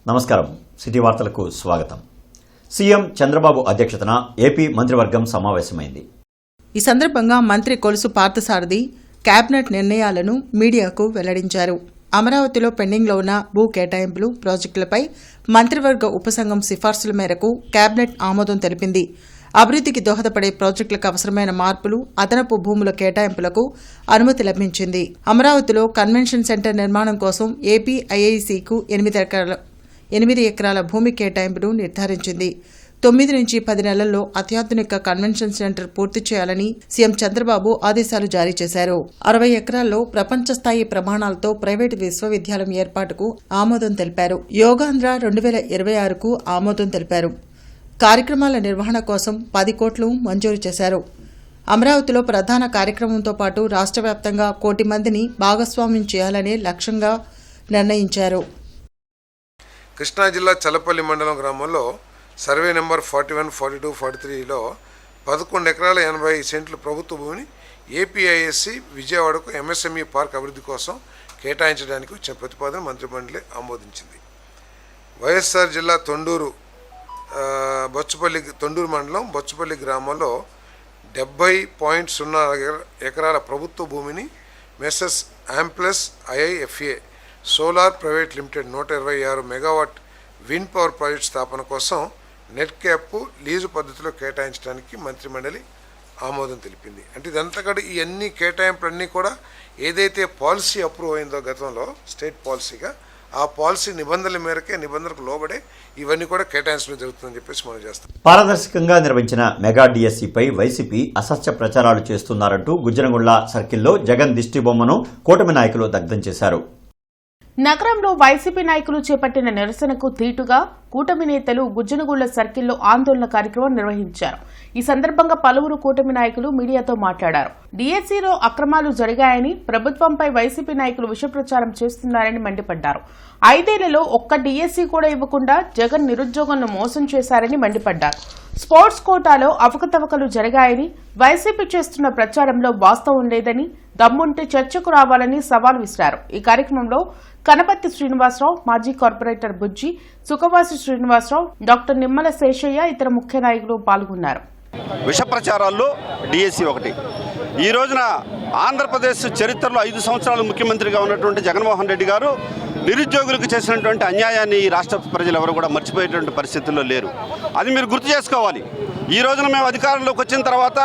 నమస్కారం. సిటీ వార్తలకు స్వాగతం. సీఎం చంద్రబాబు అధ్యక్షతన ఏపీ మంత్రివర్గం సమావేశమైంది. ఈ సందర్భంగా మంత్రి కొలుసు పార్థసారథి కేబినెట్ నిర్ణయాలను మీడియాకు వెల్లడించారు. అమరావతిలో పెండింగ్లో ఉన్న భూ కేటాయింపులు ప్రాజెక్టులపై మంత్రివర్గ ఉపసంఘం సిఫార్సుల మేరకు కేబినెట్ ఆమోదం తెలిపింది. అభివృద్ధికి దోహదపడే ప్రాజెక్టులకు అవసరమైన మార్పులు, అదనపు భూముల కేటాయింపులకు అనుమతి లభించింది. అమరావతిలో కన్వెన్షన్ సెంటర్ నిర్మాణం కోసం ఏపీ ఐఐసికు 8 ఎకరాల భూమి కేటాయింపును నిర్ధారించింది. 9 నుంచి 10 నెలల్లో అత్యాధునిక కన్వెన్షన్ సెంటర్ పూర్తి చేయాలని సీఎం చంద్రబాబు ఆదేశాలు జారీ చేశారు. 60 ఎకరాల్లో ప్రపంచ స్థాయి ప్రమాణాలతో ప్రైవేటు విశ్వవిద్యాలయం ఏర్పాటుకు ఆమోదం తెలిపారు. యోగాంధ్ర 2026కు ఆమోదం తెలిపారు. కార్యక్రమాల నిర్వహణ కోసం 10 కోట్లు మంజూరు చేశారు. అమరావతిలో ప్రధాన కార్యక్రమంతో పాటు రాష్ట్ర వ్యాప్తంగా 1 కోటి మందిని భాగస్వామ్యం చేయాలనే లక్ష్యంగా నిర్ణయించారు. కృష్ణా జిల్లా చల్లపల్లి మండలం గ్రామంలో సర్వే నెంబర్ 41, 42, 43లో 11 ఎకరాల 80 సెంట్లు ప్రభుత్వ భూమిని ఏపీఐఎస్సి విజయవాడకు ఎంఎస్ఎంఈ పార్క్ అభివృద్ధి కోసం కేటాయించడానికి వచ్చిన ప్రతిపాదన మంత్రిమండలి ఆమోదించింది. వైఎస్ఆర్ జిల్లా తొండూరు మండలం బొచ్చుపల్లి గ్రామంలో 70.0 ఎకరాల ప్రభుత్వ భూమిని messrs Amplus IIFA solar private limited 126 megawatt wind power project స్థాపన కోసం నెట్ క్యాప్ లీజు పద్ధతిలో కేటాయించడానికి మంత్రిమండలి ఆమోదం తెలిపింది. అంటే ఇదంతా కూడా ఈ అన్ని కేటాయింపులన్నీ కూడా ఏదైతే పాలసీ అప్రూవ్ అయిందో గతంలో స్టేట్ పాలసీగా, ఆ పాలసీ నిబంధనల మేరకే, నిబంధనలకు లోబడే ఇవన్నీ కూడా కేటాయించడం జరుగుతుందని చెప్పేసి మనం చేస్తాం. పారదర్శకంగా నిర్వహించిన మెగా డిఎస్సీపై వైసీపీ అసత్య ప్రచారాలు చేస్తున్నారంటూ గుజ్జనగుళ్ల సర్కిల్లో జగన్ దిష్టిబొమ్మను కూటమి నాయకులు దగ్ధం చేశారు. నగరంలో వైసీపీ నాయకులు చేపట్టిన నిరసనకు ధీటుగా కూటమి నేతలు గుజ్జనగుళ్ల సర్కిల్లో ఆందోళన కార్యక్రమం నిర్వహించారు. ఈ సందర్భంగా పలువురు కూటమి నాయకులు మీడియాతో మాట్లాడారు. డీఎస్సీలో అక్రమాలు జరిగాయని, ప్రభుత్వంపై వైసీపీ నాయకులు విషప్రచారం చేస్తున్నారని మండిపడ్డారు. 5 ఏళ్లలో ఒక్క డీఎస్సీ కూడా ఇవ్వకుండా జగన్ నిరుద్యోగులను మోసం చేశారని మండిపడ్డారు. స్పోర్ట్స్ కోటాలో అవకతవకలు జరిగాయని, వైసీపీ చేస్తున్న ప్రచారంలో వాస్తవం లేదని, దమ్ముంటే చర్చకు రావాలని సవాల్ విసిరారు. ఈ కార్యక్రమంలో కనపర్తి శ్రీనివాసరావు, మాజీ కార్పొరేటర్ బుజ్జి, సుఖవాసి శ్రీనివాసరావు, డాక్టర్ నిమ్మల శేషయ్య, ఇతర ముఖ్య నాయకులు పాల్గొన్నారు. విష ప్రచారాల్లో డిఎస్సి ఒకటి. ఈ రోజున ఆంధ్రప్రదేశ్ చరిత్రలో 5 సంవత్సరాలు ముఖ్యమంత్రిగా ఉన్నటువంటి జగన్మోహన్ రెడ్డి గారు నిరుద్యోగులకు చేసినటువంటి అన్యాయాన్ని ఈ రాష్ట్ర ప్రజలు ఎవరు కూడా మర్చిపోయేటువంటి పరిస్థితుల్లో లేరు. అది మీరు గుర్తు చేసుకోవాలి. ఈ రోజున మేము అధికారంలోకి వచ్చిన తర్వాత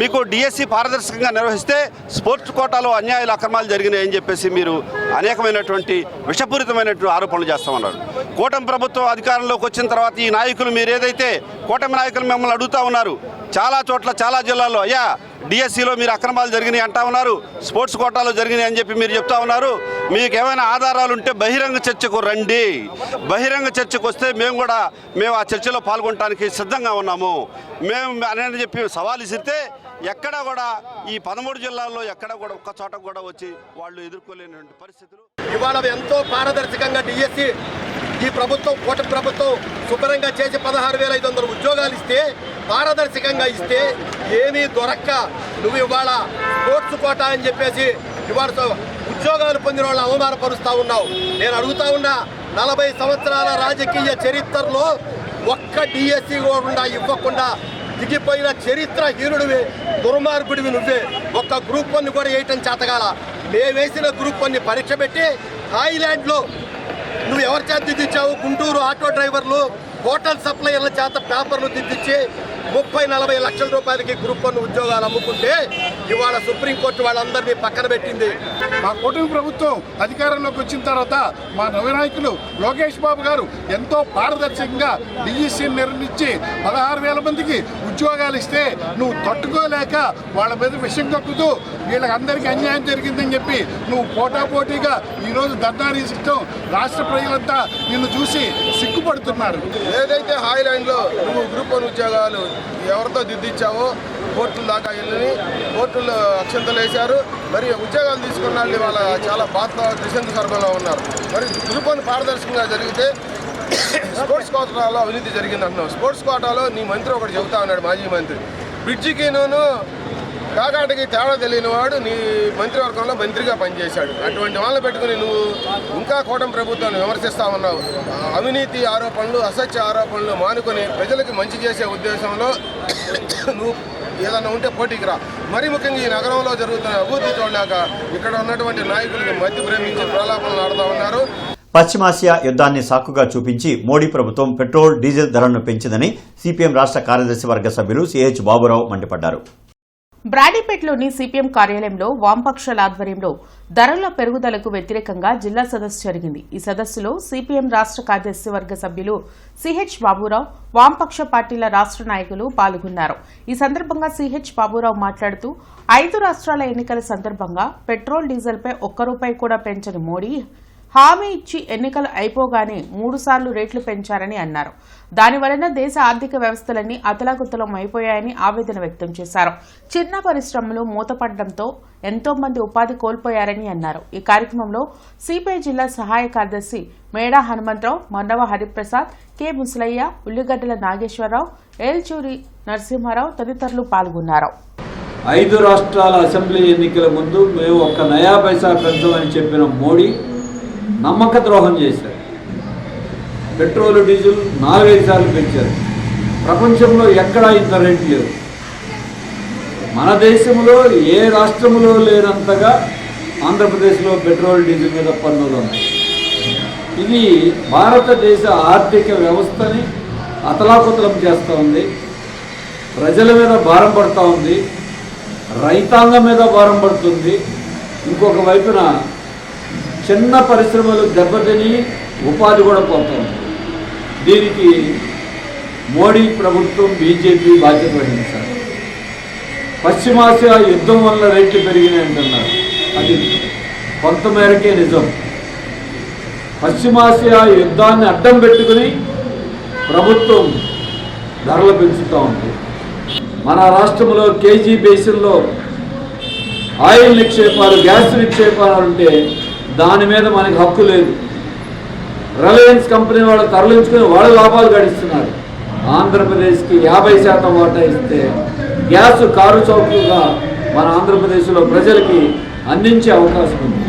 మీకు డిఎస్సి పారదర్శకంగా నిర్వహిస్తే స్పోర్ట్స్ కోటాలో అన్యాయాలు, అక్రమాలు జరిగినాయని చెప్పేసి మీరు అనేకమైనటువంటి విషపూరితమైనటువంటి ఆరోపణలు చేస్తామన్నారు. కూటమి ప్రభుత్వం అధికారంలోకి వచ్చిన తర్వాత ఈ నాయకులు, మీరు ఏదైతే కూటమి నాయకులు మిమ్మల్ని అడుగుతూ ఉన్నారు, చాలా చోట్ల చాలా జిల్లాల్లో అయ్యా డిఎస్సిలో మీరు అక్రమాలు జరిగినాయి అంటా ఉన్నారు, స్పోర్ట్స్ కోటాలో జరిగినాయి అని చెప్పి మీరు చెప్తా ఉన్నారు. మీకు ఏమైనా ఆధారాలు ఉంటే బహిరంగ చర్చకు రండి. బహిరంగ చర్చకు వస్తే మేము ఆ చర్చలో పాల్గొనడానికి సిద్ధంగా ఉన్నాము మేము అని చెప్పి సవాల్ ఇస్తే ఎక్కడా కూడా ఈ 13 జిల్లాల్లో ఎక్కడ కూడా ఒక్క చోట కూడా వచ్చి వాళ్ళు ఎదుర్కోలేనటువంటి పరిస్థితులు. ఇవాళ ఎంతో పారదర్శకంగా డిఎస్సి ఈ ప్రభుత్వం, కూటమి ప్రభుత్వం శుభ్రంగా చేసి 16,500 ఉద్యోగాలు ఇస్తే, పారదర్శకంగా ఇస్తే ఏమీ దొరక్క నువ్వు ఇవాళ స్పోర్ట్స్ కోటా అని చెప్పేసి ఇవాళ ఉద్యోగాలు పొందిన వాళ్ళు అవమానపరుస్తూ ఉన్నావు. నేను అడుగుతా ఉన్నా, 40 సంవత్సరాల రాజకీయ చరిత్రలో ఒక్క డిఎస్సి కూడా ఇవ్వకుండా దిగిపోయిన చరిత్ర హీనుడివి, దుర్మార్గుడివి నువ్వే. ఒక్క గ్రూప్ 1 కూడా వేయటం చేతగాల. మేము వేసిన గ్రూప్ 1 పరీక్ష పెట్టి థాయిలాండ్లో నువ్వు ఎవరి చేత దిద్దించావు? గుంటూరు ఆటో డ్రైవర్లు, హోటల్ సప్లయర్ల చేత పేపర్లు దిద్దించి 30-40 లక్షల రూపాయలకి గ్రూప్ 1 ఉద్యోగాలు అమ్ముకుంటే ఇవాళ సుప్రీంకోర్టు వాళ్ళందరినీ పక్కన పెట్టింది. మా కూటమి ప్రభుత్వం అధికారంలోకి వచ్చిన తర్వాత మా నవనాయకులు లోకేష్ బాబు గారు ఎంతో పారదర్శకంగా డిఎస్సీని నిర్మించి 16,000 మందికి ఉద్యోగాలు ఇస్తే నువ్వు తట్టుకోలేక వాళ్ళ మీద విషం కక్కుతూ వీళ్ళకి అందరికీ అన్యాయం జరిగిందని చెప్పి నువ్వు పోటాపోటీగా ఈరోజు ధర్నారీ సిస్టం రాష్ట్ర ప్రజలంతా నిన్ను చూసి సిగ్గుపడుతున్నారు. ఏదైతే హాయిలాండ్లో నువ్వు గ్రూప్ 1 ఉద్యోగాలు ఎవరితో దిద్దించావో కోర్టుల దాకా వెళ్ళి కోర్టుల్లో అక్షంతలు వేశారు. మరి ఉద్యోగాలు తీసుకున్న వాళ్ళు వాళ్ళ చాలా బాధ దిశంత స్వర్గంలో ఉన్నారు. మరి గ్రూప్ 1 పారదర్శకంగా జరిగితే స్పోర్ట్స్ కోటాలో అవినీతి జరిగింది అంటున్నావు. స్పోర్ట్స్ కోటాలో నీ మంత్రి ఒకటి చెబుతా ఉన్నాడు, మాజీ మంత్రి, బ్రిడ్జికి కాకాటికి తేడా తెలియని వాడు నీ మంత్రివర్గంలో మంత్రిగా పనిచేశాడు. అటువంటి వాళ్ళని పెట్టుకుని నువ్వు ఇంకా కూటమి ప్రభుత్వాన్ని విమర్శిస్తా ఉన్నావు. అవినీతి ఆరోపణలు, అసత్య ఆరోపణలు మానుకొని ప్రజలకు మంచి చేసే ఉద్దేశంలో నువ్వు ఏదన్నా ఉంటే పోటీకి రా. మరీ ముఖ్యంగా ఈ నగరంలో జరుగుతున్న అభివృద్ధి చూడలేక ఇక్కడ ఉన్నటువంటి నాయకులకి మధ్య ప్రేమించి ప్రలాపనలు ఆడుతూ ఉన్నారు. పశ్చిమాసియా యుద్ధాన్ని సాకుగా చూపించి మోడీ ప్రభుత్వం పెట్రోల్, డీజిల్ ధరలను పెంచిందని సిపిఎం రాష్ట్ర కార్యదర్శి వర్గ సభ్యులు సిహెచ్ బాబురావు మండిపడ్డారు. బ్రాడీపేటలోని సిపిఎం కార్యాలయంలో వామపక్షాల ఆధ్వర్యంలో ధరల పెరుగుదలకు వ్యతిరేకంగా జిల్లా సదస్సు జరిగింది. ఈ సదస్సులో సిపిఎం రాష్ట్ర కార్యదర్శి వర్గ సభ్యులు సిహెచ్ బాబురావు, వామపక్ష పార్టీల రాష్ట్ర నాయకులు పాల్గొన్నారు. ఈ సందర్భంగా సిహెచ్ బాబురావు మాట్లాడుతూ 5 రాష్ట్రాల ఎన్నికల సందర్భంగా పెట్రోల్, డీజిల్పై ₹1 కూడా పెంచని మోడీ హామీ ఇచ్చి ఎన్నికలు అయిపోగానే 3 సార్లు రేట్లు పెంచారని అన్నారు. దానివలన దేశ ఆర్థిక వ్యవస్థలన్నీ అతలాకుతలం అయిపోయాయని ఆవేదన వ్యక్తం చేశారు. చిన్న పరిశ్రమలు మూతపడడంతో ఎంతో మంది ఉపాధి కోల్పోయారని అన్నారు. ఈ కార్యక్రమంలో సిపిఐ జిల్లా సహాయ కార్యదర్శి మేడా హనుమంతరావు, మన్నవ హరిప్రసాద్, కె ముసలయ్య, ఉల్లిగడ్డల నాగేశ్వరరావు, ఏల్చూరి నరసింహారావు తదితరులు పాల్గొన్నారు. 5 రాష్ట్రాల అసెంబ్లీ ఎన్నికల ముందు మేము 1 నయా పైసా పెంచమని చెప్పిన మోడీ నమ్మక ద్రోహం చేశారు. పెట్రోల్, డీజిల్ 4-5 సార్లు పెంచారు. ప్రపంచంలో ఎక్కడా ఇంత రేట్లు లేవు. మన దేశంలో ఏ రాష్ట్రంలో లేనంతగా ఆంధ్రప్రదేశ్లో పెట్రోల్, డీజిల్ మీద పన్నులు ఉన్నాయి. ఇది భారతదేశ ఆర్థిక వ్యవస్థని అతలాకుతలం చేస్తూ ఉంది. ప్రజల మీద భారం పడుతూ ఉంది. రైతాంగం మీద భారం పడుతుంది. ఇంకొక వైపున చిన్న పరిశ్రమలు దెబ్బతిని ఉపాధి కూడా పోతుంది. దీనికి మోడీ ప్రభుత్వం, బీజేపీ బాధ్యత వహించారు. పశ్చిమాసియా యుద్ధం వల్ల రేట్లు పెరిగినాయి అంటున్నారు. అది కొంతమేరకే నిజం. పశ్చిమాసియా యుద్ధాన్ని అడ్డం పెట్టుకుని ప్రభుత్వం ధరలు పెంచుతూ ఉంది. మన రాష్ట్రంలో కేజీ బేసిన్లో ఆయిల్ నిక్షేపాలు, గ్యాస్ నిక్షేపాలు ఉంటే దాని మీద మనకి హక్కు లేదు. రిలయన్స్ కంపెనీ వాళ్ళు తరలించుకుని వాళ్ళ లాభాలు గడిస్తున్నారు. ఆంధ్రప్రదేశ్కి 50% వాటా ఇస్తే గ్యాస్ కారు చౌకగా మన ఆంధ్రప్రదేశ్లో ప్రజలకి అందించే అవకాశం ఉంది.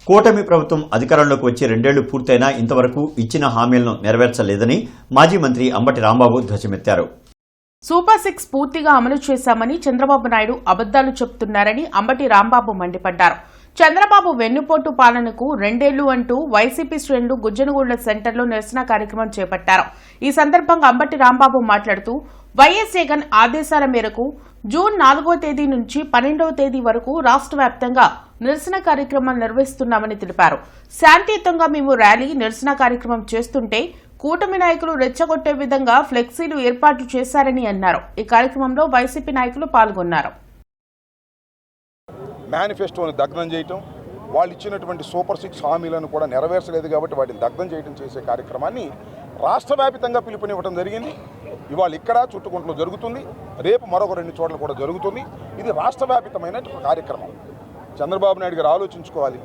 కూటమి ప్రభుత్వం అధికారంలోకి వచ్చి 2 ఏళ్లు పూర్తయినా ఇంతవరకు ఇచ్చిన హామీలను నెరవేర్చలేదని మాజీ మంత్రి అంబటి రాంబాబు ధ్వజమెత్తారు. సూపర్ 6 పూర్తిగా అమలు చేశామని చంద్రబాబు నాయుడు అబద్దాలు చెబుతున్నారని అంబటి రాంబాబు మండిపడ్డారు. చంద్రబాబు వెన్నుపోటు పాలనకు 2 ఏళ్లు అంటూ వైసీపీ శ్రేణులు గుజ్జనగూడ సెంటర్లో నిరసన కార్యక్రమం చేపట్టారు. ఈ సందర్భంగా అంబటి రాంబాబు మాట్లాడుతూ వైఎస్ జగన్ ఆదేశాల మేరకు జూన్ 4వ తేదీ నుంచి 12వ తేదీ వరకు రాష్ట్ర వ్యాప్తంగా నిరసన కార్యక్రమం నిర్వహిస్తున్నామని తెలిపారు. శాంతియుతంగా మేము ర్యాలీ, నిరసన కార్యక్రమం చేస్తుంటే కూటమి నాయకులు రెచ్చగొట్టే విధంగా ఫ్లెక్సీలు ఏర్పాటు చేశారని అన్నారు. ఈ కార్యక్రమంలో వైసీపీ నాయకులు పాల్గొన్నారు. మేనిఫెస్టోని దగ్ధం చేయటం, వాళ్ళు ఇచ్చినటువంటి సూపర్ 6 హామీలను కూడా నెరవేర్చలేదు కాబట్టి వాటిని దగ్ధం చేయడం చేసే కార్యక్రమాన్ని రాష్ట్ర వ్యాప్తంగా పిలుపునివ్వడం జరిగింది. ఇవాళ ఇక్కడ చుట్టుకుంటలో జరుగుతుంది, రేపు మరొక 2 చోట్ల కూడా జరుగుతుంది. ఇది రాష్ట్ర వ్యాప్తమైన కార్యక్రమం. చంద్రబాబు నాయుడు గారు ఆలోచించుకోవాలి.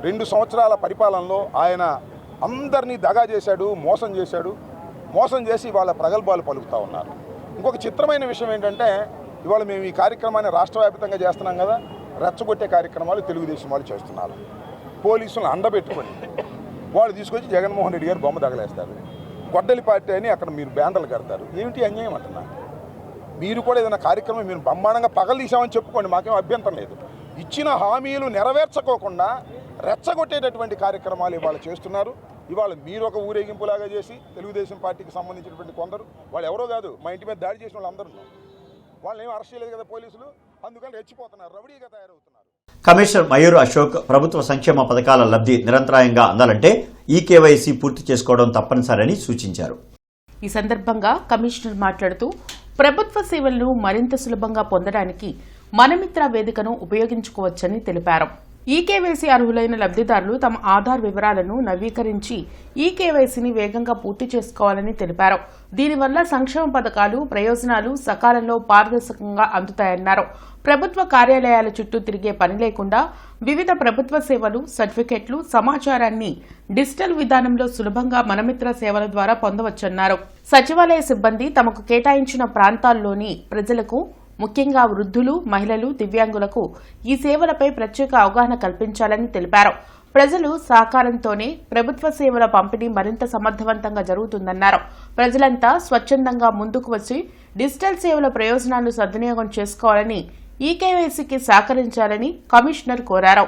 2 సంవత్సరాల పరిపాలనలో ఆయన అందరినీ దగా చేశాడు, మోసం చేసి ఇవాళ ప్రగల్భాలు పలుకుతూ ఉన్నారు. ఇంకొక చిత్రమైన విషయం ఏంటంటే ఇవాళ మేము ఈ కార్యక్రమాన్ని రాష్ట్ర వ్యాప్తంగా చేస్తున్నాం కదా, రెచ్చగొట్టే కార్యక్రమాలు తెలుగుదేశం వాళ్ళు చేస్తున్నారు. పోలీసులను అండబెట్టుకొని వాళ్ళు తీసుకొచ్చి జగన్మోహన్ రెడ్డి గారు బొమ్మ తగలేస్తారు. గొడ్డలి పార్టీ అని అక్కడ మీరు బ్యానర్లు కడతారు. ఏమిటి అన్యాయం అంటున్నా? మీరు కూడా ఏదైనా కార్యక్రమం మీరు బ్రహ్మాండంగా పగలదీశామని చెప్పుకోండి, మాకేం అభ్యంతరం లేదు. ఇచ్చిన హామీలు నెరవేర్చకోకుండా రెచ్చగొట్టేటటువంటి కార్యక్రమాలు ఇవాళ చేస్తున్నారు. ఇవాళ మీరు ఒక ఊరేగింపులాగా చేసి తెలుగుదేశం పార్టీకి సంబంధించినటువంటి కొందరు, వాళ్ళు ఎవరో కాదు, మా ఇంటి మీద దాడి చేసిన వాళ్ళు అందరూ, వాళ్ళని ఏం అరెస్ట్ చేయలేదు కదా పోలీసులు, అందుకని రెచ్చిపోతున్నారు, రౌడీగా తయారవుతున్నారు. కమిషనర్ మయూర్ అశోక్ ప్రభుత్వ సంక్షేమ పథకాల లబ్ధి నిరంతరాయంగా అందాలంటే ఈకేవైసీ పూర్తి చేసుకోవడం తప్పనిసరని సూచించారు. ఈ సందర్భంగా కమిషనర్ మాట్లాడుతూ ప్రభుత్వ సేవలను మరింత సులభంగా పొందడానికి మనమిత్ర వేదికను ఉపయోగించుకోవచ్చని తెలిపారు. ఈకేవైసీ అర్హులైన లబ్ధిదారులు తమ ఆధార్ వివరాలను నవీకరించి ఈకేవైసీని వేగంగా పూర్తి చేసుకోవాలని తెలిపారు. దీనివల్ల సంక్షేమ పథకాలు, ప్రయోజనాలు సకాలంలో పారదర్శకంగా అందుతాయన్నారు. ప్రభుత్వ కార్యాలయాల చుట్టూ తిరిగే పని లేకుండా వివిధ ప్రభుత్వ సేవలు, సర్టిఫికెట్లు, సమాచారాన్ని డిజిటల్ విధానంలో సులభంగా మనమిత్ర సేవల ద్వారా పొందవచ్చన్నారు. సచివాలయ సిబ్బంది తమకు కేటాయించిన ప్రాంతాల్లోని ప్రజలకు ముఖ్యంగా వృద్ధులు, మహిళలు, దివ్యాంగులకు ఈ సేవలపై ప్రత్యేక అవగాహన కల్పించాలని తెలిపారు. ప్రజలు సహకారంతోనే ప్రభుత్వ సేవల పంపిణీ మరింత సమర్థవంతంగా జరుగుతుందన్నారు. ప్రజలంతా స్వచ్ఛందంగా ముందుకు వచ్చి డిజిటల్ సేవల ప్రయోజనాలను సద్వినియోగం చేసుకోవాలని, ఈకేవైసీకి సహకరించాలని కమిషనర్ కోరారు.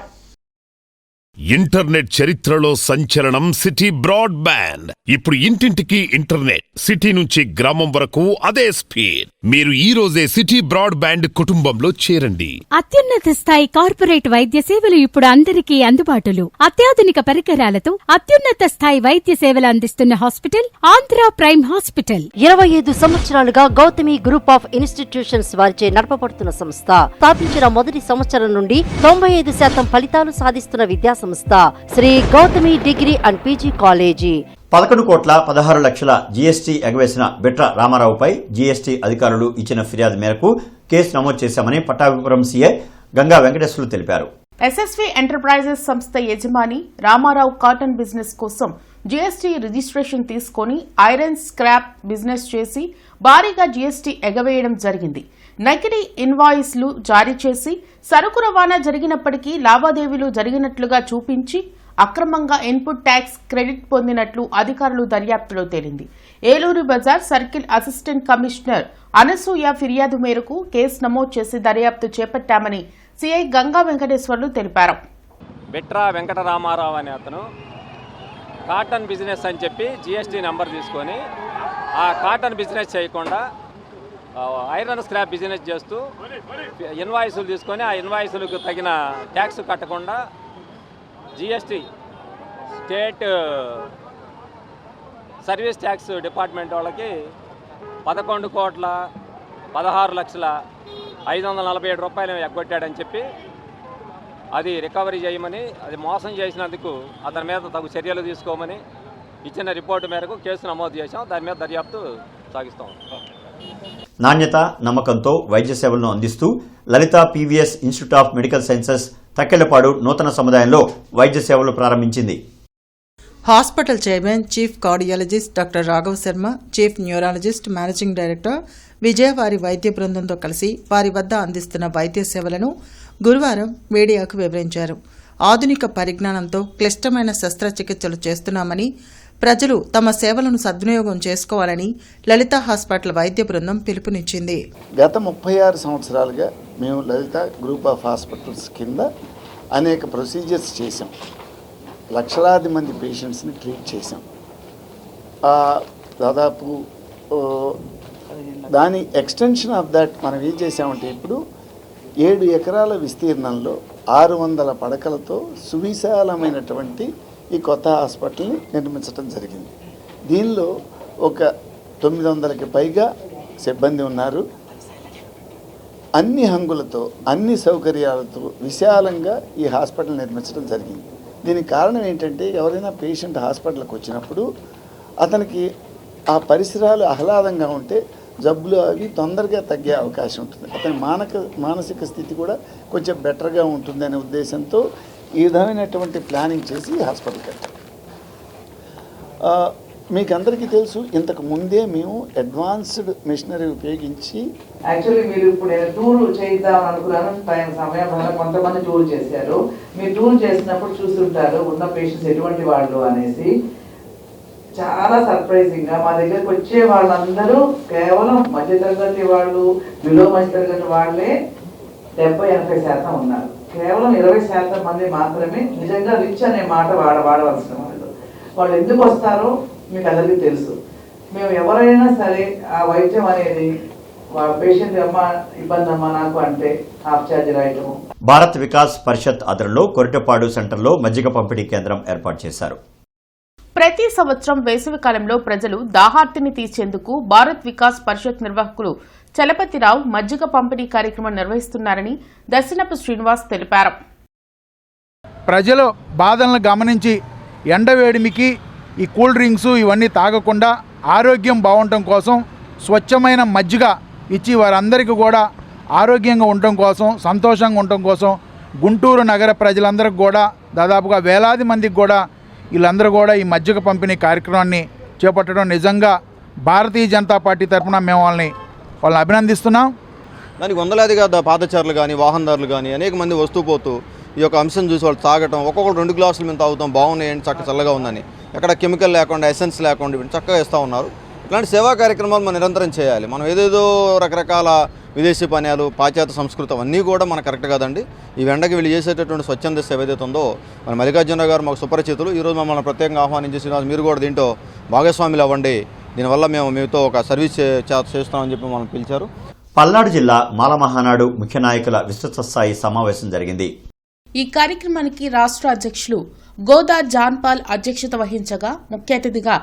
ఇంటర్నెట్ చరిత్రలో సంచలనం సిటీ బ్రాడ్బ్యాండ్. ఇప్పుడు ఇంటింటికి ఇంటర్నెట్, సిటీ నుంచి గ్రామం వరకు అదే స్పీడ్. మీరు ఈ రోజే సిటీ బ్రాడ్బ్యాండ్ కుటుంబంలో చేరండి. అత్యున్నత స్థాయి కార్పొరేట్ వైద్య సేవలు ఇప్పుడు అందరికీ అందుబాటులో. అత్యాధునిక పరికరాలతో అత్యున్నత స్థాయి వైద్య సేవలు అందిస్తున్న హాస్పిటల్ ఆంధ్ర ప్రైమ్ హాస్పిటల్. 25 సంవత్సరాలుగా గౌతమి గ్రూప్ ఆఫ్ ఇన్స్టిట్యూషన్స్ వారిచే నడపబడుతున్న సంస్థ. స్థాపించిన మొదటి సంవత్సరం నుండి 95% ఫలితాలు సాధిస్తున్న విద్యా సంస్థ Sri Gautami degree and PG college. 11,16,00,000 GST ఎగవేసిన బిట్ర రామారావుపై జీఎస్టీ అధికారులు ఇచ్చిన ఫిర్యాదు మేరకు కేసు నమోదు చేశామని పట్టాభిపురం సీఐ గంగా వెంకటేశ్వర్లు తెలిపారు. ఎస్ఎస్వి ఎంటర్ప్రైజెస్ సంస్థ యజమాని రామారావు కాటన్ బిజినెస్ కోసం జీఎస్టీ రిజిస్ట్రేషన్ తీసుకుని ఐరన్ స్క్రాప్ బిజినెస్ చేసి భారీగా జీఎస్టీ ఎగవేయడం జరిగింది. నకిలీ ఇన్వాయిస్లు జారీ చేసి సరుకు రవాణా జరిగినప్పటికీ లావాదేవీలు జరిగినట్లుగా చూపించి అక్రమంగా ఇన్పుట్ ట్యాక్స్ క్రెడిట్ పొందినట్లు అధికారులు దర్యాప్తులో తేలింది. Eluru bazaar circle assistant commissioner Anasuya ఫిర్యాదు మేరకు కేసు నమోదు చేసి దర్యాప్తు చేపట్టామని సిఐ గంగా వెంకటేశ్వర్లు తెలిపారు. బిట్రా వెంకటరామారావు అనే అతను కాటన్ బిజినెస్ అని చెప్పి జీఎస్టీ నెంబర్ తీసుకొని ఆ కాటన్ బిజినెస్ చేయకుండా ఐరన్ స్క్రాప్ బిజినెస్ చేస్తూ ఇన్వాయిసులు తీసుకొని ఆ ఇన్వాయిసులకు తగిన ట్యాక్స్ కట్టకుండా GST state service tax department వాళ్ళకి 11,16,547 రూపాయలు ఎగ్గొట్టాడని చెప్పి అది రికవరీ చేయమని, అది మోసం చేసినందుకు అతని మీద తగు చర్యలు తీసుకోమని ఇచ్చిన రిపోర్టు మేరకు కేసు నమోదు చేశాం. దాని మీద దర్యాప్తు సాగిస్తాం. నాణ్యత, నమ్మకంతో వైద్య సేవలను అందిస్తూ Lalitha PVS institute of medical sciences Takkellapadu నూతన సముదాయంలో వైద్య సేవలు ప్రారంభించింది. Hospital chairman, chief cardiologist doctor Raghav Sharma, chief neurologist, managing director Vijaya వారి వైద్య బృందంతో కలిసి వారి వద్ద అందిస్తున్న వైద్య సేవలను గురువారం మీడియాకు వివరించారు. ఆధునిక పరిజ్ఞానంతో క్లిష్టమైన శస్త్రచికిత్సలు చేస్తున్నామని, ప్రజలు తమ సేవలను సద్వినియోగం చేసుకోవాలని లలిత హాస్పిటల్ వైద్య బృందం పిలుపునిచ్చింది. గత 36 సంవత్సరాలుగా మేము లలిత గ్రూప్ ఆఫ్ హాస్పిటల్స్ కింద అనేక ప్రొసీజర్స్ చేసాం. లక్షలాది మంది పేషెంట్స్ని ట్రీట్ చేసాం. దాదాపు దాని ఎక్స్టెన్షన్ ఆఫ్ దట్ మనం ఏం చేసామంటే ఇప్పుడు 7 ఎకరాల విస్తీర్ణంలో 600 పడకలతో సువిశాలమైనటువంటి ఈ కొత్త హాస్పిటల్ని నిర్మించడం జరిగింది. దీనిలో ఒక 900కి పైగా సిబ్బంది ఉన్నారు. అన్ని హంగులతో, అన్ని సౌకర్యాలతో విశాలంగా ఈ హాస్పిటల్ నిర్మించడం జరిగింది. దీనికి కారణం ఏంటంటే ఎవరైనా పేషెంట్ హాస్పిటల్కి వచ్చినప్పుడు అతనికి ఆ పరిసరాలు ఆహ్లాదంగా ఉంటే జబ్బులు అవి తొందరగా తగ్గే అవకాశం ఉంటుంది. అతని మానసిక స్థితి కూడా కొంచెం బెటర్గా ఉంటుందనే ఉద్దేశంతో ఈ విధమైనటువంటి ప్లానింగ్ చేసి హాస్పిటల్ కట్టాం. మీకు అందరికీ తెలుసు, ఇంతకు ముందే మేము అడ్వాన్స్డ్ మిషనరీ ఉపయోగించి యాక్చువల్లీ మీరు ఇప్పుడు టూర్ చేద్దాం అనుకున్నాను. సమయం కొంతమంది టూర్ చేశారు. మీరు టూర్ చేసినప్పుడు చూస్తుంటారు ఉన్న పేషెంట్స్ ఎటువంటి వాళ్ళు అనేసి. చాలా సర్ప్రైజింగ్గా మా దగ్గరకు వచ్చే వాళ్ళందరూ కేవలం మధ్యతరగతి వాళ్ళు, బిలో మధ్యతరగతి వాళ్ళే 70-80% ఉన్నారు. కేవలం 20% మంది మాత్రమే నిజంగా రిచ్ అనే మాట వాడవలసిన వాళ్ళు ఎందుకు వస్తారో మీకు అందరికీ తెలుసు. మేము ఎవరైనా సరే ఆ వైద్యం అనేది పేషెంట్ అమ్మా ఇబ్బంది అమ్మా నాకు అంటే హాఫ్ ఛార్జ్ రాయటము. భారత్ వికాస్ పరిషత్ ఆధ్వర్యంలో కొరిటపాడు సెంటర్లో మజ్జిగ పంపిణీ కేంద్రం ఏర్పాటు చేశారు. ప్రతి సంవత్సరం వేసవికాలంలో ప్రజలు దాహార్తిని తీర్చేందుకు భారత్ వికాస్ పరిషత్ నిర్వాహకులు చలపతిరావు మజ్జిగ పంపిణీ కార్యక్రమం నిర్వహిస్తున్నారని దర్శనపు శ్రీనివాస్ తెలిపారు. ప్రజలు బాధలను గమనించి ఎండవేడిమికి ఈ కూల్ డ్రింక్స్ ఇవన్నీ తాగకుండా ఆరోగ్యం బాగుండటం కోసం స్వచ్ఛమైన మజ్జిగ ఇచ్చి వారందరికీ కూడా ఆరోగ్యంగా ఉండటం కోసం, సంతోషంగా ఉండటం కోసం గుంటూరు నగర ప్రజలందరికీ కూడా దాదాపుగా వేలాది మందికి కూడా వీళ్ళందరూ కూడా ఈ మజ్జిగ పంపిణీ కార్యక్రమాన్ని చేపట్టడం నిజంగా భారతీయ జనతా పార్టీ తరఫున మేము వాళ్ళని అభినందిస్తున్నాం. దానికి వందలాదిగా పాదచారులు కానీ వాహనదారులు కానీ అనేక మంది వస్తూ పోతూ ఈ యొక్క అంశం చూసి వాళ్ళు తాగటం, ఒక్కొక్కరు 2 గ్లాసులు మేము తాగుతాం, బాగున్నాయండి, చల్లగా ఉందని, ఎక్కడ కెమికల్ లేకుండా ఎసెన్స్ లేకుండా ఇవి చక్కగా ఇస్తూ ఉన్నారు. ఇలాంటి సేవా కార్యక్రమాలు మనం నిరంతరం చేయాలి. మనం ఏదేదో రకరకాల విదేశీ పానీయాలు, పాశ్చాత్య సంస్కృతి అవన్నీ కూడా మనకు కరెక్ట్ కాదండి. ఈ వెండకి వీళ్ళు చేసేటటువంటి స్వచ్ఛంద సేవ ఏదైతే ఉందో మన మల్లికార్జున గారు మాకు సుపరిచితులు. ఈరోజు మమ్మల్ని ప్రత్యేకంగా ఆహ్వానించి శ్రీనివాస్ మీరు కూడా దీంట్లో భాగస్వాములు అవ్వండి, దీనివల్ల మేము మీతో ఒక సర్వీస్ చేస్తామని చెప్పి మనం పిలిచారు. పల్నాడు జిల్లా మాలమహానాడు ముఖ్య నాయకుల విస్తృత స్థాయి సమావేశం జరిగింది. ఈ కార్యక్రమానికి రాష్ట్ర అధ్యక్షులు గోదా జాన్పాల్ అధ్యక్షత వహించగా ముఖ్య అతిథిగా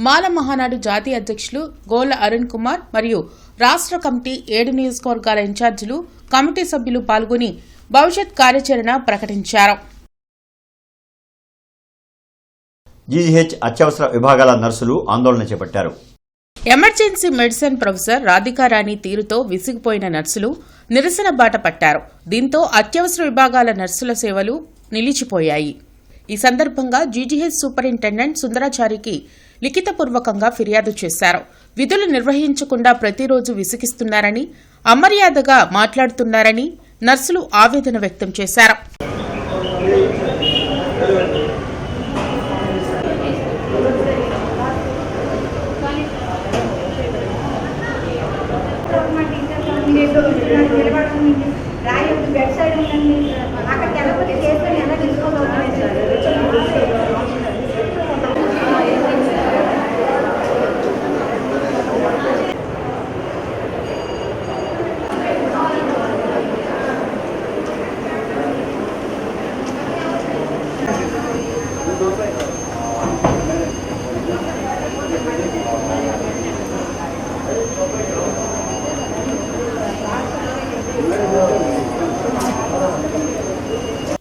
మాల మహానాడు జాతీయ అధ్యక్షులు గోల అరుణ్ కుమార్ మరియు రాష్ట్ర కమిటీ 7 నియోజకవర్గాల ఇన్ఛార్జీలు, కమిటీ సభ్యులు పాల్గొని భవిష్యత్ కార్యాచరణ ప్రకటించారు. జీజీహెచ్ అత్యవసర విభాగాల నర్సులు ఆందోళన చేపట్టారు. ఎమర్జెన్సీ మెడిసిన్ ప్రొఫెసర్ రాధికారాణి తీరుతో విసిగిపోయిన నర్సులు నిరసన బాట పట్టారు. దీంతో అత్యవసర విభాగాల నర్సుల సేవలు నిలిచిపోయాయి. ఈ సందర్భంగా జీజీహెచ్ సూపరింటెండెంట్ సుందరాచారికి లిఖితపూర్వకంగా ఫిర్యాదు చేశారు. విధులు నిర్వహించకుండా ప్రతిరోజు విసిగిస్తున్నారని, అమర్యాదగా మాట్లాడుతున్నారని నర్సులు ఆవేదన వ్యక్తం చేశారు.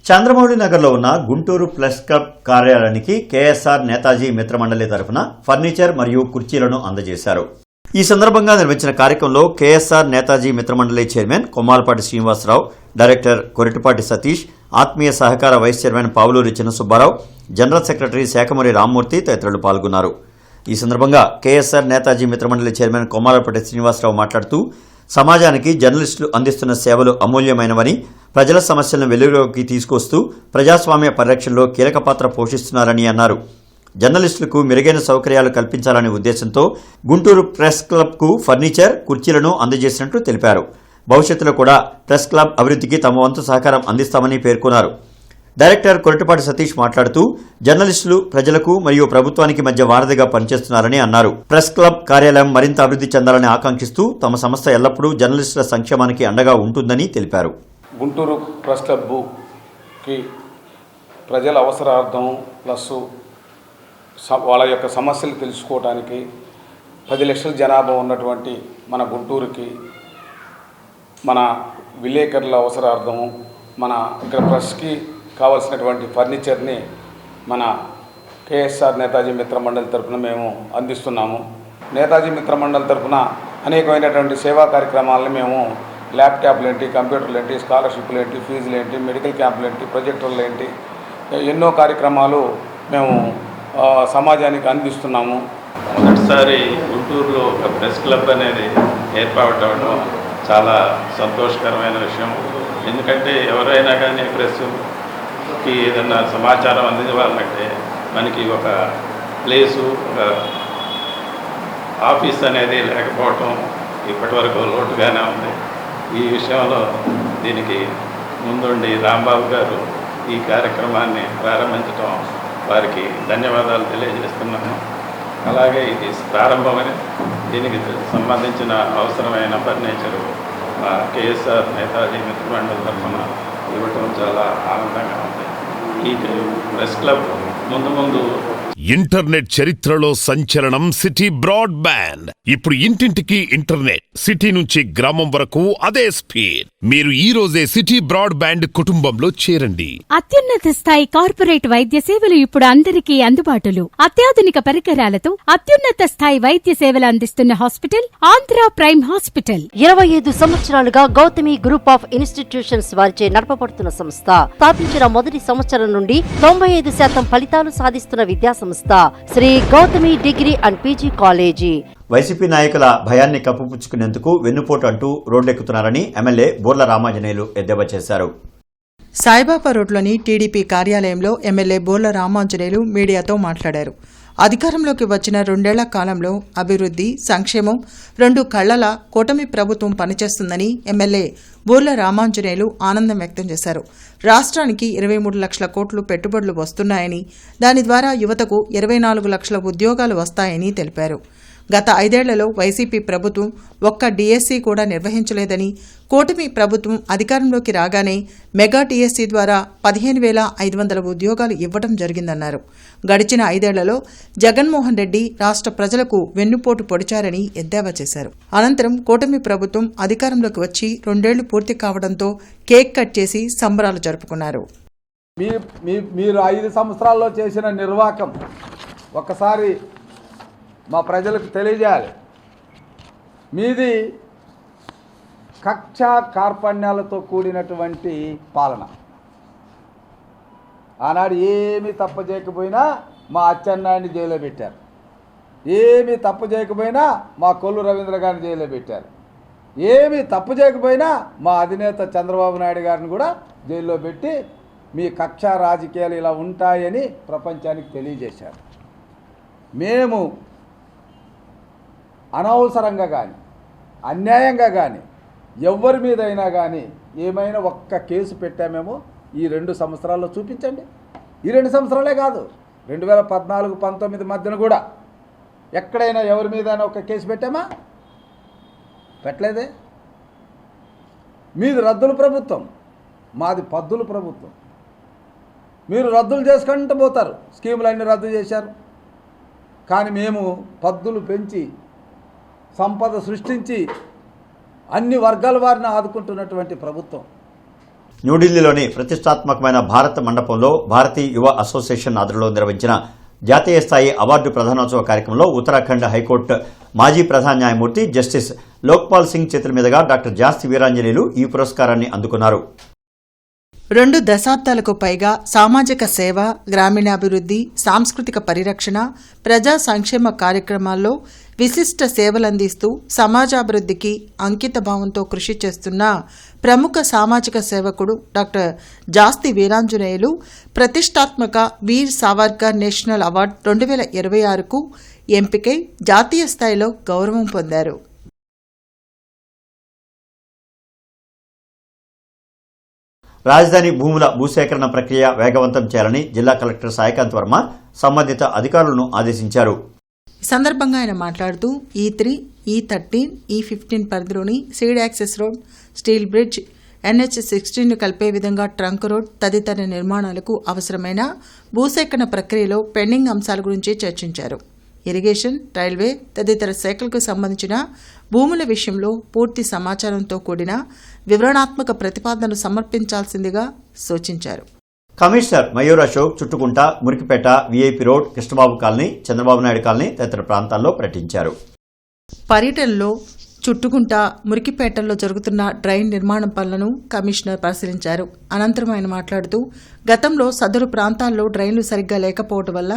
చంద్రమౌళి నగర్లో ఉన్న గుంటూరు ప్రెస్ క్లబ్ కార్యాలయానికి కేఎస్ఆర్ నేతాజీ మిత్రమండలి తరఫున ఫర్నిచర్ మరియు కుర్చీలను అందజేశారు. ఈ సందర్భంగా నిర్వహించిన కార్యక్రమంలో KSR Netaji Mitramandali chairman Kommalapati Srinivasarao, director Koratipati Satish, ఆత్మీయ సహకార vice chairman Pavuluri Chinna Subbarao, general secretary Sakhamuri Rammurthy తదితరులు పాల్గొన్నారు. ఈ సందర్భంగా కేఎస్ఆర్ నేతాజీ మిత్రమండలి చైర్మన్ కొమ్మాలపాటి శ్రీనివాసరావు మాట్లాడుతూ సమాజానికి జర్నలిస్టులు అందిస్తున్న సేవలు అమూల్యమైనవని, ప్రజల సమస్యలను వెలుగులోకి తీసుకొస్తూ ప్రజాస్వామ్య పరిరక్షణలో కీలక పాత్ర పోషిస్తున్నారని అన్నారు. జర్నలిస్టులకు మెరుగైన సౌకర్యాలు కల్పించాలనే ఉద్దేశంతో గుంటూరు ప్రెస్ క్లబ్కు ఫర్నిచర్, కుర్చీలను అందజేసినట్లు తెలిపారు. భవిష్యత్తులో కూడా ప్రెస్ క్లబ్ అభివృద్ధికి తమ వంతు సహకారం అందిస్తామని పేర్కొన్నారు. డైరెక్టర్ కొరటిపాటి సతీష్ మాట్లాడుతూ జర్నలిస్టులు ప్రజలకు మరియు ప్రభుత్వానికి మధ్య వారధిగా పనిచేస్తున్నారని అన్నారు. ప్రెస్ క్లబ్ కార్యాలయం మరింత అభివృద్ధి చెందాలని ఆకాంక్షిస్తూ తమ సంస్థ ఎల్లప్పుడూ జర్నలిస్టుల సంక్షేమానికి అండగా ఉంటుందని తెలిపారు. గుంటూరు ప్రెస్ క్లబ్కి ప్రజల అవసరార్థం ప్లస్ వాళ్ళ యొక్క సమస్యలు తెలుసుకోవడానికి 10 లక్షల జనాభా ఉన్నటువంటి మన గుంటూరుకి మన విలేకరుల అవసరార్థము మన ఇక్కడ ప్రెస్కి కావాల్సినటువంటి ఫర్నిచర్ని మన కేఎస్ఆర్ నేతాజీ మిత్రమండలి తరఫున మేము అందిస్తున్నాము. నేతాజీ మిత్రమండలి తరఫున అనేకమైనటువంటి సేవా కార్యక్రమాలను మేము ల్యాప్టాప్లు ఏంటి, కంప్యూటర్లు ఏంటి, స్కాలర్షిప్లు ఏంటి, ఫీజులు ఏంటి, మెడికల్ క్యాంపులు ఏంటి, ప్రొజెక్టర్లు ఏంటి, ఎన్నో కార్యక్రమాలు మేము సమాజానికి అందిస్తున్నాము. మొదటిసారి గుంటూరులో ఒక ప్రెస్ క్లబ్ అనేది ఏర్పాటవడం చాలా సంతోషకరమైన విషయం. ఎందుకంటే ఎవరైనా కానీ ప్రెస్కి ఏదన్నా సమాచారం అందించాలంటే మనకి ఒక ప్లేసు, ఒక ఆఫీస్ అనేది లేకపోవటం ఇప్పటివరకు లోటుగానే ఉంది. ఈ విషయంలో దీనికి ముందుండి రాంబాబు గారు ఈ కార్యక్రమాన్ని ప్రారంభించడం వారికి ధన్యవాదాలు తెలియజేస్తున్నాను. అలాగే ఇది ప్రారంభమని దీనికి సంబంధించిన అవసరమైన ఫర్నిచరు కేఎస్ఆర్ నేతాజీ మిత్రమండలి తరఫున ఇవ్వటం చాలా ఆనందంగా ఉంది. ఈ ప్రెస్ క్లబ్ ముందు ఇంటర్నెట్ చరిత్రలో సంచలనం సిటీ బ్రాడ్బ్యాండ్. ఇప్పుడు ఇంటింటికి ఇంటర్నెట్, సిటీ నుంచి గ్రామం వరకు అదే స్పీడ్. మీరు ఈ రోజే సిటీ బ్రాడ్బ్యాండ్ కుటుంబంలో చేరండి. అత్యున్నత స్థాయి కార్పొరేట్ వైద్య సేవలు ఇప్పుడు అందరికీ అందుబాటులో. అత్యాధునిక పరికరాలతో అత్యున్నత స్థాయి వైద్య సేవలు అందిస్తున్న హాస్పిటల్ ఆంధ్ర ప్రైమ్ హాస్పిటల్. 25 సంవత్సరాలుగా గౌతమి గ్రూప్ ఆఫ్ ఇన్స్టిట్యూషన్స్ వారిచే నడపబడుతున్న సంస్థ. స్థాపించిన మొదటి సంవత్సరం నుండి 95% ఫలితాలు సాధిస్తున్న విద్యా సంస్థ Sri Gautami degree and PG college. YCP నాయకుల భయాన్ని కప్పుపుచ్చుకునేందుకు వెన్నుపోటు అంటూ రోడ్డెక్కుతున్నారని ఎమ్మెల్యే బోర్ల రామాంజనేయులు ఎద్దేవా చేశారు. సాయిబాబా రోడ్లోని టీడీపీ కార్యాలయంలో ఎమ్మెల్యే బోర్ల రామాంజనేయులు మీడియాతో మాట్లాడారు. అధికారంలోకి వచ్చిన 2 ఏళ్ల కాలంలో అభివృద్ధి, సంక్షేమం 2 కళ్లలా కూటమి ప్రభుత్వం పనిచేస్తుందని ఎమ్మెల్యే బోర్ల రామాంజనేయులు ఆనందం వ్యక్తం చేశారు. రాష్ట్రానికి 23 లక్షల కోట్లు పెట్టుబడులు వస్తున్నాయని, దాని ద్వారా యువతకు 24 లక్షల ఉద్యోగాలు వస్తాయని తెలిపారు. గత 5 ఏళ్లలో వైసీపీ ప్రభుత్వం ఒక్క డీఎస్సీ కూడా నిర్వహించలేదని, కూటమి ప్రభుత్వం అధికారంలోకి రాగానే మెగా డీఎస్సీ ద్వారా 15,500 ఉద్యోగాలు ఇవ్వడం జరిగిందన్నారు. గడిచిన 5 ఏళ్లలో జగన్మోహన్ రెడ్డి రాష్ట్ర ప్రజలకు వెన్నుపోటు పొడిచారని ఎద్దేవా చేశారు. అనంతరం కూటమి ప్రభుత్వం అధికారంలోకి వచ్చి 2 ఏళ్లు పూర్తి కావడంతో కేక్ కట్ చేసి సంబరాలు జరుపుకున్నారు. మీరు 5 సంవత్సరాల్లో చేసిన నిర్వాకం ఒక్కసారి మా ప్రజలకు తెలియజేయాలి. మీది కక్ష కార్పణ్యాలతో కూడినటువంటి పాలన. ఆనాడు ఏమీ తప్పు చేయకపోయినా మా అచ్చెన్నాయుడిని జైల్లో పెట్టారు. ఏమీ తప్పు చేయకపోయినా మా కొల్లు రవీంద్ర గారిని జైల్లో పెట్టారు. ఏమీ తప్పు చేయకపోయినా మా అధినేత చంద్రబాబు నాయుడు గారిని కూడా జైల్లో పెట్టి మీ కక్ష రాజకీయాలు ఇలా ఉంటాయని ప్రపంచానికి తెలియజేశారు. మేము అనవసరంగా కానీ అన్యాయంగా కానీ ఎవరి మీదైనా కానీ ఏమైనా ఒక్క కేసు పెట్టామేమో ఈ 2 సంవత్సరాల్లో చూపించండి. ఈ 2 సంవత్సరాలే కాదు, 2014-19 మధ్యన కూడా ఎక్కడైనా ఎవరి మీదైనా ఒక కేసు పెట్టామా? పెట్టలేదే. మీది రద్దుల ప్రభుత్వం, మాది పద్దుల ప్రభుత్వం. మీరు రద్దులు చేసుకుంటూ పోతారు, స్కీములన్నీ రద్దు చేశారు. కానీ మేము పద్దులు పెంచి సంపద సృష్టించి అన్ని వర్గాల వారిని ఆదుకుంటున్నటువంటి ప్రభుత్వం. న్యూఢిల్లీలోని ప్రతిష్టాత్మకమైన భారత్ మండపంలో భారతీయ యువ అసోసియేషన్ ఆధ్వర్యంలో నిర్వహించిన జాతీయ స్థాయి అవార్డు ప్రధానోత్సవ కార్యక్రమంలో ఉత్తరాఖండ్ హైకోర్టు మాజీ ప్రధాన న్యాయమూర్తి జస్టిస్ లోక్పాల్ సింగ్ చేతుల మీదుగా డాక్టర్ జాస్తి వీరాంజనేయులు ఈ పురస్కారాన్ని అందుకున్నారు. 2 దశాబ్దాలకు పైగా సామాజిక సేవ, గ్రామీణాభివృద్ధి, సాంస్కృతిక పరిరక్షణ, ప్రజా సంక్షేమ కార్యక్రమాల్లో విశిష్ట సేవలందిస్తూ సమాజాభివృద్ధికి అంకిత భావంతో కృషి చేస్తున్న ప్రముఖ సామాజిక సేవకుడు డాక్టర్ జాస్తి వీరాంజనేయులు ప్రతిష్టాత్మక వీర్ సావర్కర్ నేషనల్ అవార్డు 2026కు ఎంపికై జాతీయ స్థాయిలో గౌరవం పొందారు. రాజధాని భూముల భూసేకరణ ప్రక్రియ వేగవంతం చేయాలని జిల్లా కలెక్టర్ సాయికాంత్ వర్మ సంబంధిత అధికారులను ఆదేశించారు. ఈ సందర్భంగా ఆయన మాట్లాడుతూ E3, E13, E15 పరిధిలోని seed access road, steel bridge, NH16 కలిపే విధంగా ట్రంక్ రోడ్ తదితర నిర్మాణాలకు అవసరమైన భూసేకరణ ప్రక్రియలో పెండింగ్ అంశాల గురించి చర్చించారు. ఇరిగేషన్, రైల్వే తదితర శాఖలకు సంబంధించిన భూముల విషయంలో పూర్తి సమాచారంతో కూడిన వివరణాత్మక ప్రతిపాదనలు సమర్పించాల్సిందిగా సూచించారు. Commissioner Mayur Ashok Chuttukunta, Murikipeta, VIP road, Krishnababu colony, Chandrababu Naidu colony తదితర ప్రాంతాల్లో పర్యటించారు. పర్యటనలో చుట్టుకుంట, మురికిపేటల్లో జరుగుతున్న డ్రైన్ నిర్మాణ పనులను కమిషనర్ పరిశీలించారు. అనంతరం ఆయన మాట్లాడుతూ గతంలో సదరు ప్రాంతాల్లో డ్రైన్లు సరిగ్గా లేకపోవడం వల్ల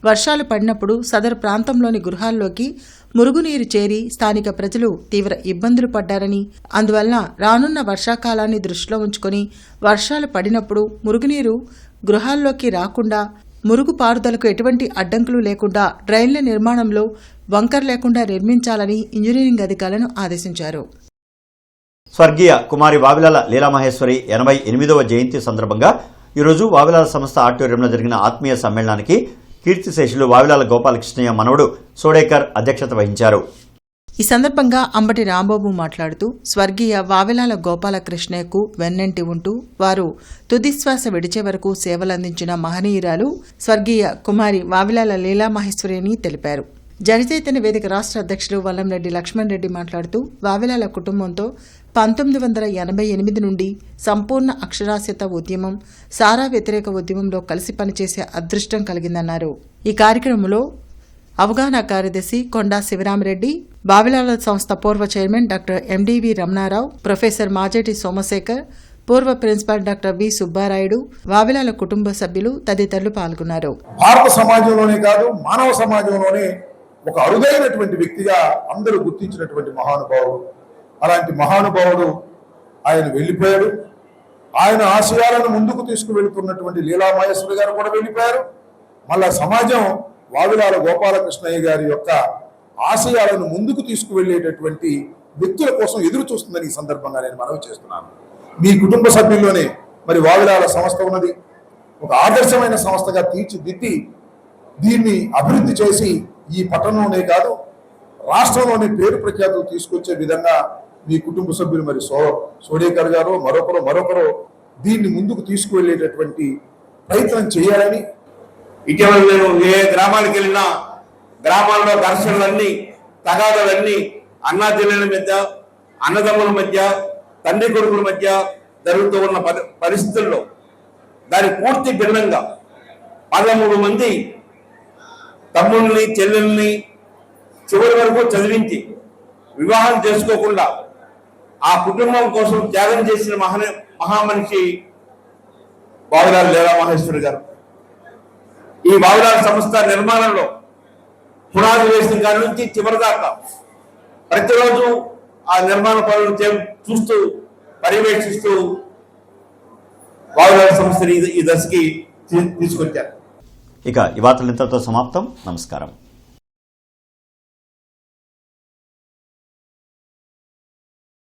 వర్షాలు పడినప్పుడు సదరు ప్రాంతంలోని గృహాల్లోకి మురుగునీరు చేరి స్థానిక ప్రజలు తీవ్ర ఇబ్బందులు పడ్డారని, అందువల్ల రానున్న వర్షాకాలాన్ని దృష్టిలో ఉంచుకొని వర్షాలు పడినప్పుడు మురుగునీరు గృహాల్లోకి రాకుండా, మురుగు పారుదలకు ఎటువంటి అడ్డంకులు లేకుండా డ్రైన్ల నిర్మాణంలో వంకర్ లేకుండా నిర్మించాలని ఇంజనీరింగ్ అధికారులను ఆదేశించారు. స్వర్గీయ కుమారి వావిలాల లీలామహేశ్వరి 88వ జయంతి సందర్భంగా ఈరోజు వావిలాల సంస్థ ఆడిటోరియంలో జరిగిన ఆత్మీయ సమ్మేళనానికి కీర్తిశేషులు వావిలాల గోపాలకృష్ణయ్య మనవడు సోడేకర్ అధ్యక్షత వహించారు. ఈ సందర్భంగా అంబటి రాంబాబు మాట్లాడుతూ స్వర్గీయ వావిలాల గోపాలకృష్ణయ్యకు వెన్నంటి ఉంటూ వారు తుదిశ్వాస విడిచే వరకు సేవలందించిన మహనీయురాలు స్వర్గీయ కుమారి వావిలాల లీలామహేశ్వరి అని తెలిపారు. జనచైతన్య వేదిక రాష్ట్ర అధ్యక్షులు వల్లంరెడ్డి లక్ష్మణ్ రెడ్డి మాట్లాడుతూ వావిలాల కుటుంబంతో 1988 నుండి సంపూర్ణ అక్షరాస్యత ఉద్యమం, సారా వ్యతిరేక ఉద్యమంలో కలిసి పనిచేసే అదృష్టం కలిగిందన్నారు. ఈ కార్యక్రమంలో అవగాహన కార్యదర్శి కొండా శివరామరెడ్డి, వావిలాల సంస్థ పూర్వ chairman doctor ఎండివి Ramanarao, professor Majeti Somashekar, పూర్వ principal doctor V Subbarayudu, Vavilala కుటుంబ సభ్యులు తదితరులు పాల్గొన్నారు. భారత సమాజంలోనే కాదు, మానవ సమాజంలోనే ఒక అరుదైనటువంటి వ్యక్తిగా అందరూ గుర్తించినటువంటి మహానుభావుడు. అలాంటి మహానుభావుడు ఆయన వెళ్ళిపోయాడు. ఆయన ఆశయాలను ముందుకు తీసుకువెళ్తున్నటువంటి లీలామహేశ్వరి గారు కూడా వెళ్ళిపోయారు. మళ్ళా సమాజం వావిలాల గోపాలకృష్ణయ్య గారి యొక్క ఆశయాలను ముందుకు తీసుకువెళ్ళేటటువంటి వ్యక్తుల కోసం ఎదురు చూస్తుందని ఈ సందర్భంగా నేను మనవి చేస్తున్నాను. మీ కుటుంబ సభ్యుల్లోనే మరి వావిలాల సంస్థ ఉన్నది. ఒక ఆదర్శమైన సంస్థగా తీర్చిదిద్ది దీన్ని అభివృద్ధి చేసి ఈ పట్టణంలోనే కాదు రాష్ట్రంలోనే పేరు ప్రఖ్యాతులు తీసుకొచ్చే విధంగా మీ కుటుంబ సభ్యులు మరి సోడేకర్ గారు మరొకరు దీన్ని ముందుకు తీసుకువెళ్ళేటటువంటి ప్రయత్నం చేయాలని. ఇటీవల నేను ఏ గ్రామానికి వెళ్ళినా గ్రామాల్లో ఘర్షణలన్నీ తగాదాలన్నీ అన్నా చెల్లెల మధ్య అన్నదమ్ముల మధ్య తండ్రి కొడుకుల మధ్య జరుగుతూ ఉన్న పరిస్థితుల్లో దాని పూర్తి భిన్నంగా 13 మంది తమ్ముళ్ళని చెల్లెల్ని చివరి వరకు చదివించి వివాహం చేసుకోకుండా ఆ కుటుంబం కోసం త్యాగం చేసిన మహామనిషి వావిలాల లీలామహేశ్వరి గారు. ఈ వావిలాల సంస్థ నిర్మాణంలో పునాది వేసిన కాడి నుంచి చివరి దాకా ప్రతిరోజు ఆ నిర్మాణ పనులు చూస్తూ పర్యవేక్షిస్తూ వావిలాల సంస్థని ఈ దశకి తీసుకొచ్చారు. ఇక ఈ వార్తలు ఇంతటితో సమాప్తం. నమస్కారం.